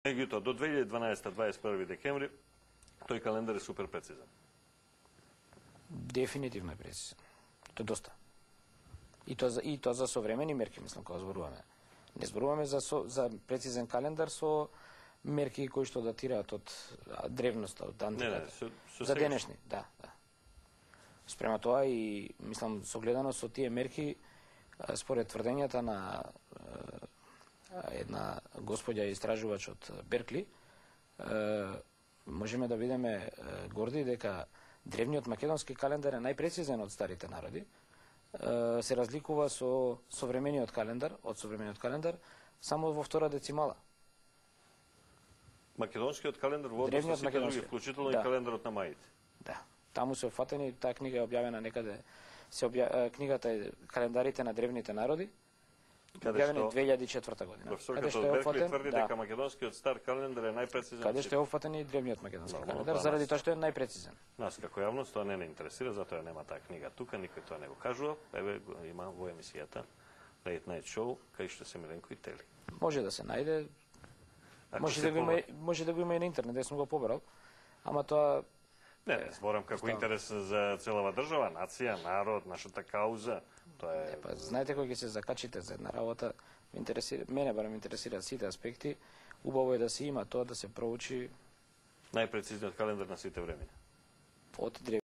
Меѓутоа, до 2012-21 декември, тој календар е супер прецизен. Дефинитивно е прецизен. Тоа е доста. И тоа за современи мерки, мислам, кога зборуваме. Не зборуваме за прецизен календар со мерки кои што датираат од древноста, од антиката. За денешни, да. Спрема тоа и, мислам, согледано со тие мерки, според тврдењата на една господја истражувач од Беркли, можеме да видиме горди дека древниот македонски календар е најпрецизен од старите народи. Се разликува со современиот календар, само во втора децимала. Македонскиот календар во однос на сите други, вклучително и календарот на маите. Да. Таму се офатени, таа книга е објавена некаде, книгата е Календарите на древните народи, објавена 2004 година. Професорката од Беркли тврди дека македонскиот стар календар е најпрецизен. Каде што е офатен и древниот македонски календар, заради тоа што е најпрецизен. Нас како јавност тоа не интересира, затоа нема таа книга тука, никој тоа не го кажува. Еве има во емисијата Late Night Show, кај што се Миленко и Тели. Може да се најде. Може да го има и на интернет, да сум го побрал. Ама тоа не, зборам како интерес за целава држава, нација, народ, нашата кауза. Тоа е. Знаете кога ќе се закачите за една работа, мене барем интересираат сите аспекти. Убаво е да се има тоа, да се проучи најпрецизниот календар на сите времења. Од